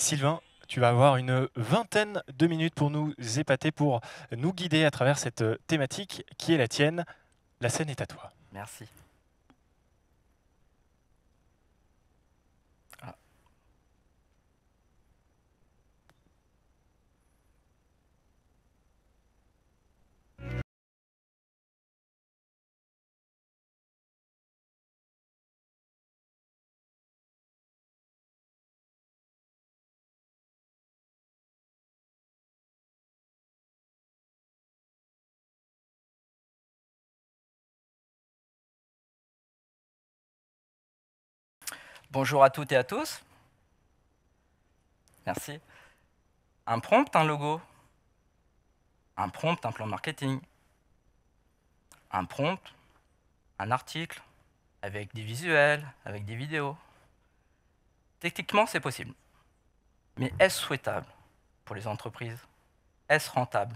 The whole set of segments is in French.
Sylvain, tu vas avoir une vingtaine de minutes pour nous épater, pour nous guider à travers cette thématique qui est la tienne. La scène est à toi. Merci. Ah. Bonjour à toutes et à tous. Merci. Un prompt, un logo. Un prompt, un plan marketing. Un prompt, un article, avec des visuels, avec des vidéos. Techniquement, c'est possible. Mais est-ce souhaitable pour les entreprises? Est-ce rentable?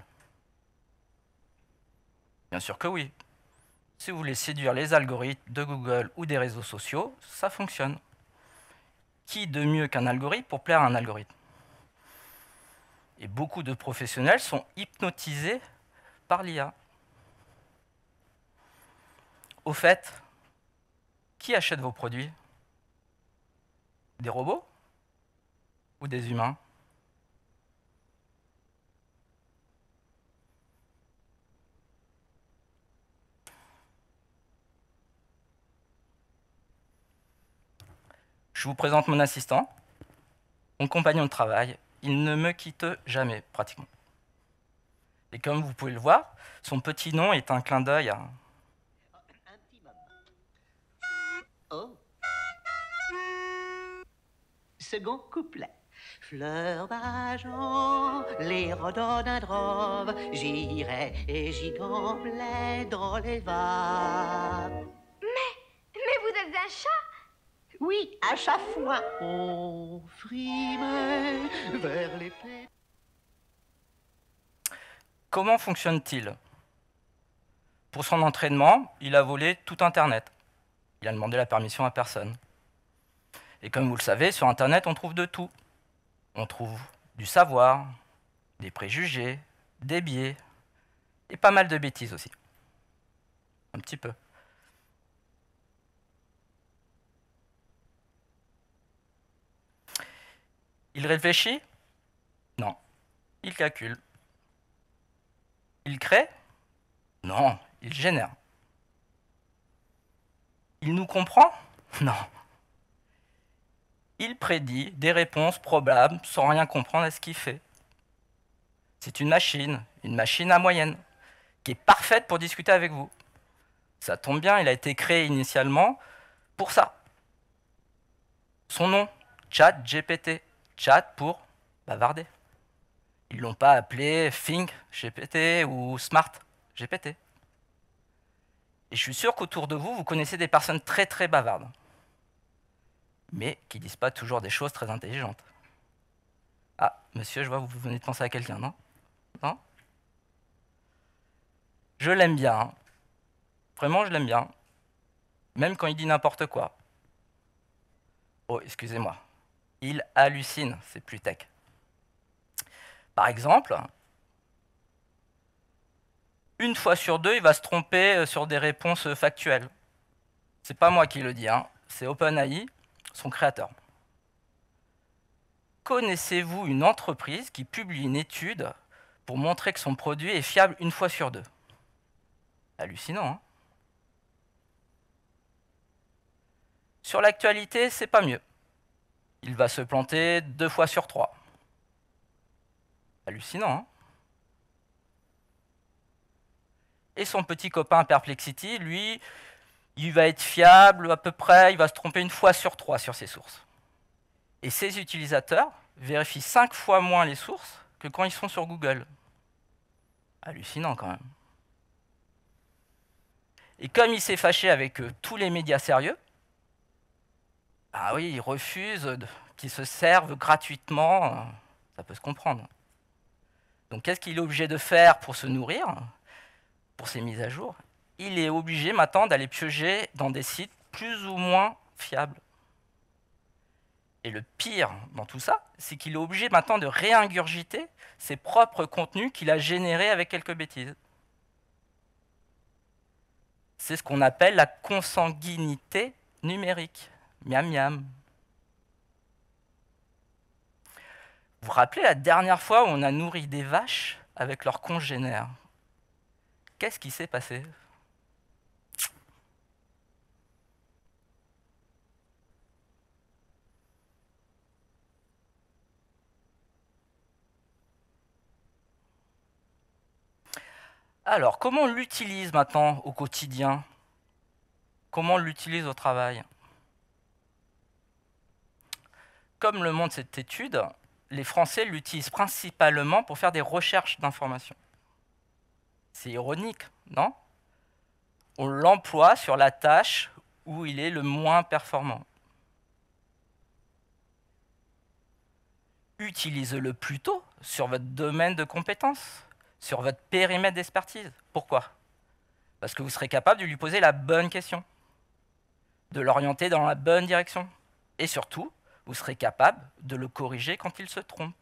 Bien sûr que oui. Si vous voulez séduire les algorithmes de Google ou des réseaux sociaux, ça fonctionne. Qui de mieux qu'un algorithme pour plaire à un algorithme? Et beaucoup de professionnels sont hypnotisés par l'IA. Au fait, qui achète vos produits? Des robots ou des humains? Je vous présente mon assistant, mon compagnon de travail. Il ne me quitte jamais, pratiquement. Et comme vous pouvez le voir, son petit nom est un clin d'œil à... Un petit moment. Oh. Second couplet. Fleurs d'argent, les rhododendrons, j'irai et j'y gamblais dans les vagues. Mais vous êtes un chat? Oui, à chaque fois, on frimait vers les plaines. Comment fonctionne-t-il? Pour son entraînement, il a volé tout Internet. Il a demandé la permission à personne. Et comme vous le savez, sur Internet, on trouve de tout. On trouve du savoir, des préjugés, des biais, et pas mal de bêtises aussi. Un petit peu. Il réfléchit? Non. Il calcule. Il crée? Non, il génère. Il nous comprend? Non. Il prédit des réponses probables sans rien comprendre à ce qu'il fait. C'est une machine à moyenne, qui est parfaite pour discuter avec vous. Ça tombe bien, il a été créé initialement pour ça. Son nom, ChatGPT. Chat pour bavarder. Ils ne l'ont pas appelé Think GPT ou Smart GPT. Et je suis sûr qu'autour de vous, vous connaissez des personnes très très bavardes, mais qui ne disent pas toujours des choses très intelligentes. Ah, monsieur, je vois que vous venez de penser à quelqu'un, non? Non? Je l'aime bien. Hein. Vraiment, je l'aime bien. Même quand il dit n'importe quoi. Oh, excusez-moi. Il hallucine, c'est plus tech. Par exemple, une fois sur deux, il va se tromper sur des réponses factuelles. C'est pas moi qui le dis, hein. C'est OpenAI, son créateur. Connaissez-vous une entreprise qui publie une étude pour montrer que son produit est fiable une fois sur deux? Hallucinant, hein? Sur l'actualité, c'est pas mieux. Il va se planter 2 fois sur 3. Hallucinant, hein? Et son petit copain Perplexity, lui, il va être fiable à peu près, il va se tromper 1 fois sur 3 sur ses sources. Et ses utilisateurs vérifient 5 fois moins les sources que quand ils sont sur Google. Hallucinant quand même. Et comme il s'est fâché avec tous les médias sérieux, ah oui, il refuse qu'ils se servent gratuitement, ça peut se comprendre. Donc qu'est-ce qu'il est obligé de faire pour se nourrir, pour ses mises à jour? Il est obligé maintenant d'aller piocher dans des sites plus ou moins fiables. Et le pire dans tout ça, c'est qu'il est obligé maintenant de réingurgiter ses propres contenus qu'il a générés avec quelques bêtises. C'est ce qu'on appelle la consanguinité numérique. Miam miam. Vous vous rappelez la dernière fois où on a nourri des vaches avec leurs congénères? Qu'est-ce qui s'est passé? Alors, comment on l'utilise maintenant au quotidien? Comment on l'utilise au travail? Comme le montre cette étude, les Français l'utilisent principalement pour faire des recherches d'informations. C'est ironique, non? On l'emploie sur la tâche où il est le moins performant. Utilisez-le plutôt sur votre domaine de compétences, sur votre périmètre d'expertise. Pourquoi? Parce que vous serez capable de lui poser la bonne question, de l'orienter dans la bonne direction. Et surtout, vous serez capable de le corriger quand il se trompe.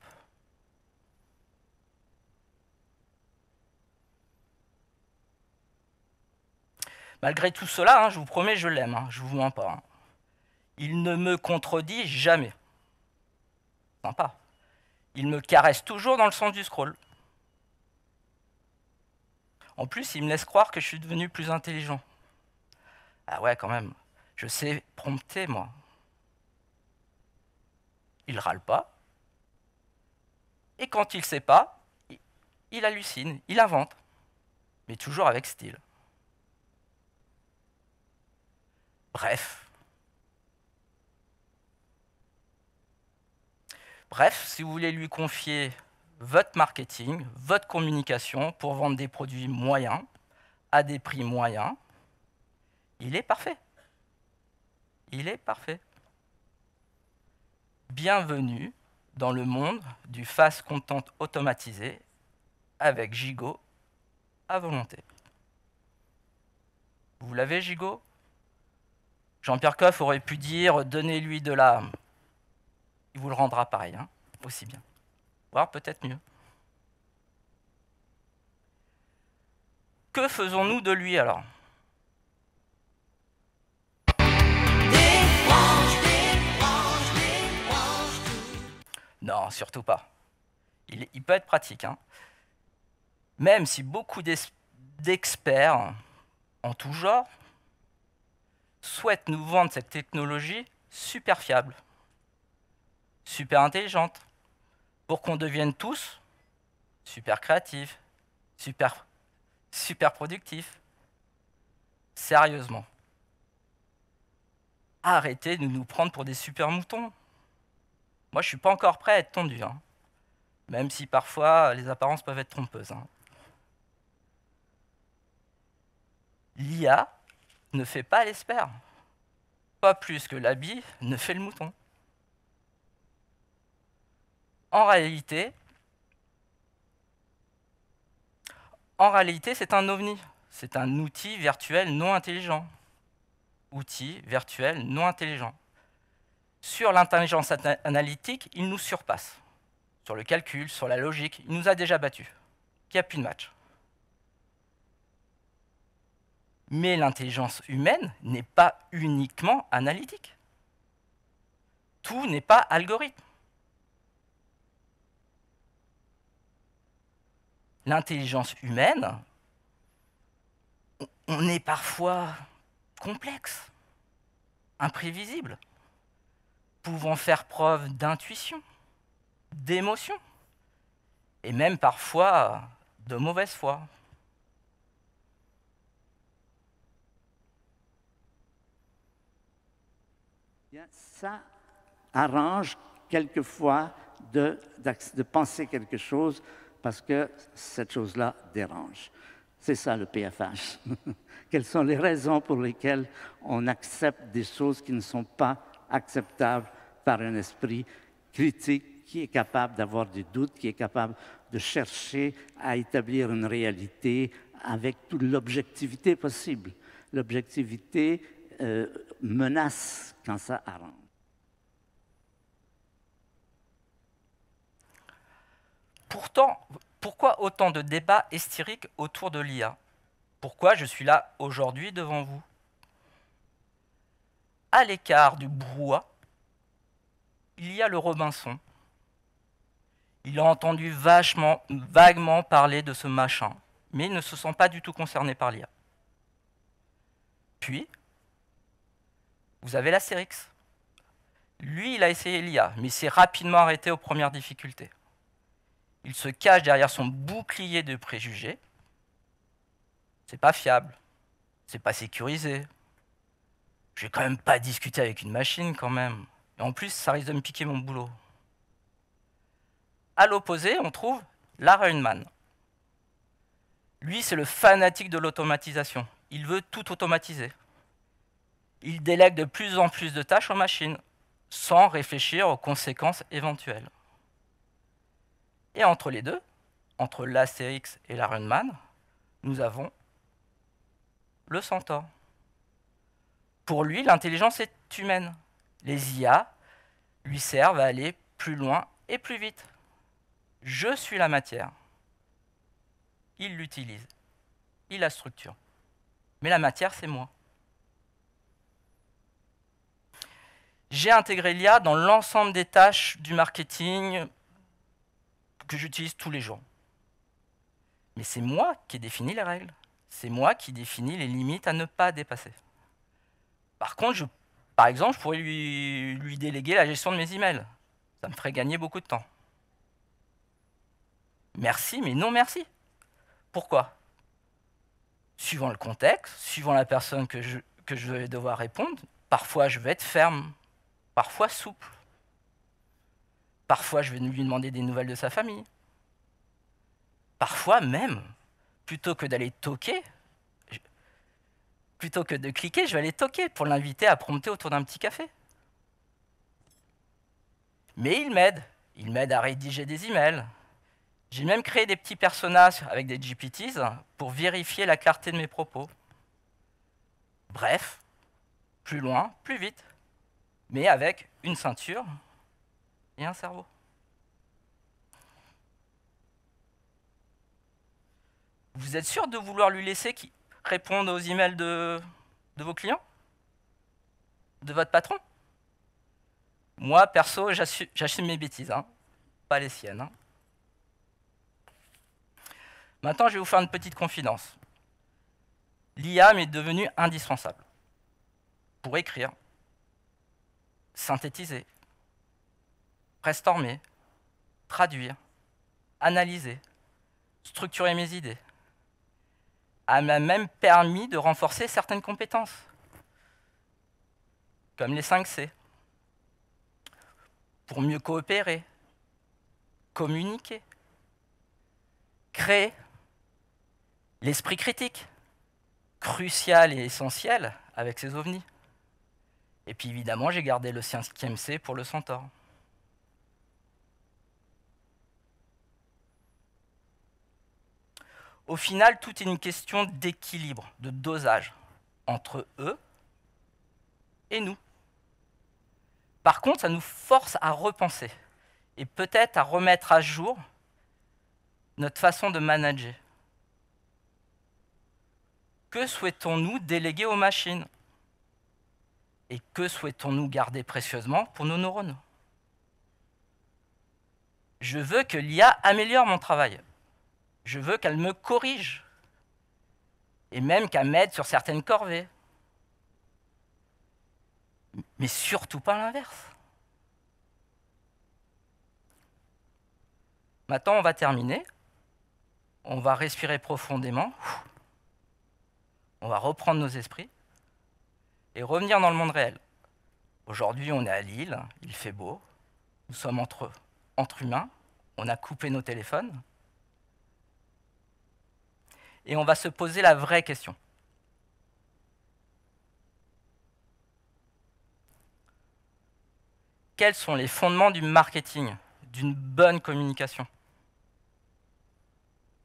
Malgré tout cela, je vous promets, je l'aime, je ne vous mens pas. Il ne me contredit jamais. Sympa. Il me caresse toujours dans le sens du scroll. En plus, il me laisse croire que je suis devenu plus intelligent. Ah ouais, quand même. Je sais prompter, moi. Il râle pas. Et quand il ne sait pas, il hallucine, il invente. Mais toujours avec style. Bref, si vous voulez lui confier votre marketing, votre communication pour vendre des produits moyens, à des prix moyens, il est parfait. Il est parfait. Bienvenue dans le monde du fast content automatisé avec Gigot à volonté. Vous l'avez, Gigot? Jean-Pierre Coff aurait pu dire « donnez-lui de l'âme ». Il vous le rendra pareil, aussi bien. Voire peut-être mieux. Que faisons-nous de lui alors? Non, surtout pas. Il peut être pratique. Même si beaucoup d'experts en tout genre souhaitent nous vendre cette technologie super fiable, super intelligente, pour qu'on devienne tous super créatifs, super productifs. Sérieusement. Arrêtez de nous prendre pour des super moutons. Moi, je ne suis pas encore prêt à être tondu, même si parfois les apparences peuvent être trompeuses. L'IA ne fait pas l'expert, pas plus que l'habit ne fait le mouton. En réalité, c'est un ovni, c'est un outil virtuel non intelligent. Outil virtuel non intelligent. Sur l'intelligence analytique, il nous surpasse. Sur le calcul, sur la logique, il nous a déjà battus. Il n'y a plus de match. Mais l'intelligence humaine n'est pas uniquement analytique. Tout n'est pas algorithme. L'intelligence humaine, on est parfois complexe, imprévisible, pouvant faire preuve d'intuition, d'émotion, et même parfois de mauvaise foi. Ça arrange quelquefois de penser quelque chose parce que cette chose-là dérange. C'est ça le PFH. Quelles sont les raisons pour lesquelles on accepte des choses qui ne sont pas acceptables par un esprit critique qui est capable d'avoir des doutes, qui est capable de chercher à établir une réalité avec toute l'objectivité possible. L'objectivité menace quand ça arrange. Pourtant, pourquoi autant de débats hystériques autour de l'IA? Pourquoi je suis là aujourd'hui devant vous? À l'écart du brouhaha, il y a le Robinson. Il a entendu vaguement parler de ce machin, mais il ne se sent pas du tout concerné par l'IA. Puis, vous avez l'Astérix. Lui, il a essayé l'IA, mais il s'est rapidement arrêté aux premières difficultés. Il se cache derrière son bouclier de préjugés. C'est pas fiable, c'est pas sécurisé. Je vais quand même pas discuter avec une machine quand même. Et en plus, ça risque de me piquer mon boulot. À l'opposé, on trouve Lara Hunman. Lui, c'est le fanatique de l'automatisation. Il veut tout automatiser. Il délègue de plus en plus de tâches aux machines, sans réfléchir aux conséquences éventuelles. Et entre les deux, entre l'Astérix et Lara Hunman, nous avons le Centaure. Pour lui, l'intelligence est humaine. Les IA lui servent à aller plus loin et plus vite. Je suis la matière. Il l'utilise. Il la structure. Mais la matière, c'est moi. J'ai intégré l'IA dans l'ensemble des tâches du marketing que j'utilise tous les jours. Mais c'est moi qui définis les règles. C'est moi qui définis les limites à ne pas dépasser. Par contre, par exemple, je pourrais lui déléguer la gestion de mes emails. Ça me ferait gagner beaucoup de temps. Merci, mais non merci. Pourquoi? Suivant le contexte, suivant la personne que je vais devoir répondre, parfois je vais être ferme, parfois souple. Parfois je vais lui demander des nouvelles de sa famille. Parfois même, plutôt que d'aller toquer, plutôt que de cliquer, je vais aller toquer pour l'inviter à prompter autour d'un petit café. Mais il m'aide à rédiger des emails. J'ai même créé des petits personnages avec des GPTs pour vérifier la clarté de mes propos. Bref, plus loin, plus vite, mais avec une ceinture et un cerveau. Vous êtes sûr de vouloir lui laisser répondre aux emails de vos clients? De votre patron? Moi, perso, j'assume mes bêtises, hein, pas les siennes. Hein. Maintenant, je vais vous faire une petite confidence. L'IA m'est devenue indispensable pour écrire, synthétiser, brainstormer, traduire, analyser, structurer mes idées. Elle m'a même permis de renforcer certaines compétences, comme les 5 C, pour mieux coopérer, communiquer, créer, l'esprit critique, crucial et essentiel avec ces ovnis. Et puis évidemment, j'ai gardé le 5e C pour le Centaure. Au final, tout est une question d'équilibre, de dosage entre eux et nous. Par contre, ça nous force à repenser et peut-être à remettre à jour notre façon de manager. Que souhaitons-nous déléguer aux machines? Et que souhaitons-nous garder précieusement pour nos neurones? Je veux que l'IA améliore mon travail. Je veux qu'elle me corrige. Et même qu'elle m'aide sur certaines corvées. Mais surtout pas l'inverse. Maintenant, on va terminer. On va respirer profondément. On va reprendre nos esprits et revenir dans le monde réel. Aujourd'hui, on est à Lille, il fait beau. Nous sommes entre humains. On a coupé nos téléphones. Et on va se poser la vraie question. Quels sont les fondements du marketing, d'une bonne communication?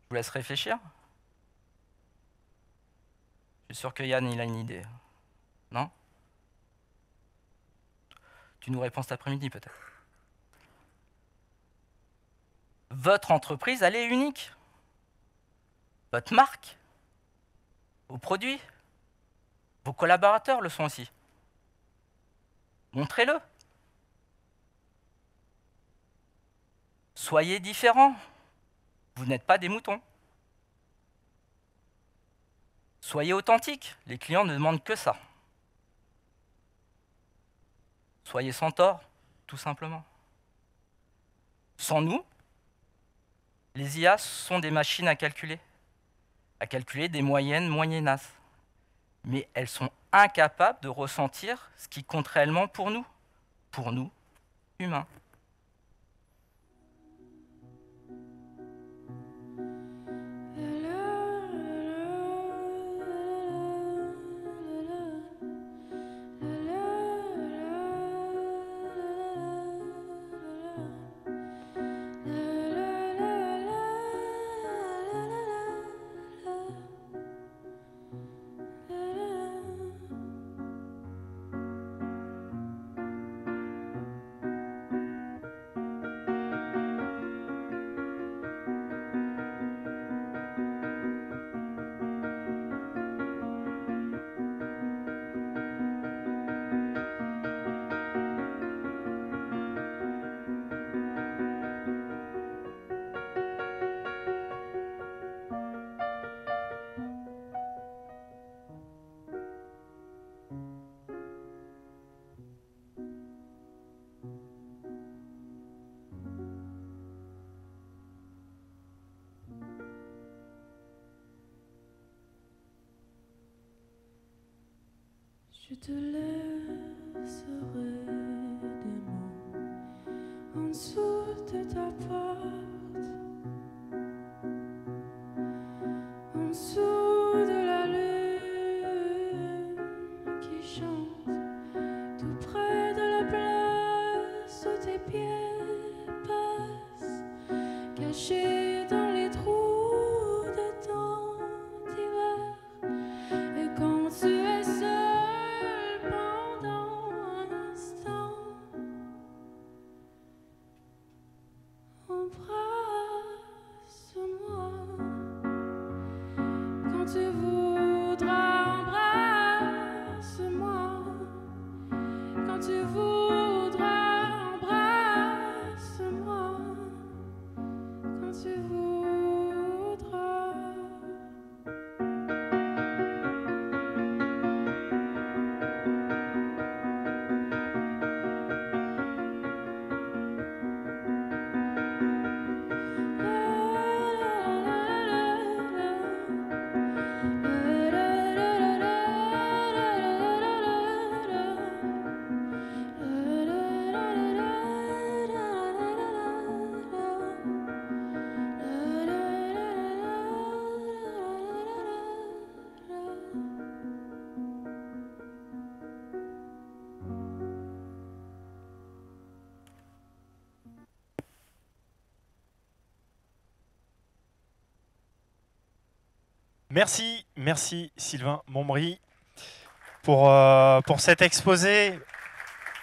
Je vous laisse réfléchir. Je suis sûr que Yann, il a une idée. Non? Tu nous réponds cet après-midi, peut-être. Votre entreprise, elle est unique. Votre marque, vos produits, vos collaborateurs le sont aussi. Montrez-le. Soyez différents. Vous n'êtes pas des moutons. Soyez authentiques. Les clients ne demandent que ça. Soyez sans tort, tout simplement. Sans nous, les IA sont des machines à calculer des moyennes moyennasses. Mais elles sont incapables de ressentir ce qui compte réellement pour nous, humains. Je te laisserai des mots en dessous de ta porte, en dessous de la lune qui chante, tout près de la place où tes pieds passent, cachés dans les trous de temps d'hiver. Et quand tu es seul pendant un instant, embrasse-moi. Quand tu voudras, embrasse-moi. Quand tu voudras, embrasse-moi. Quand tu voudras. Merci Sylvain Montbry pour cet exposé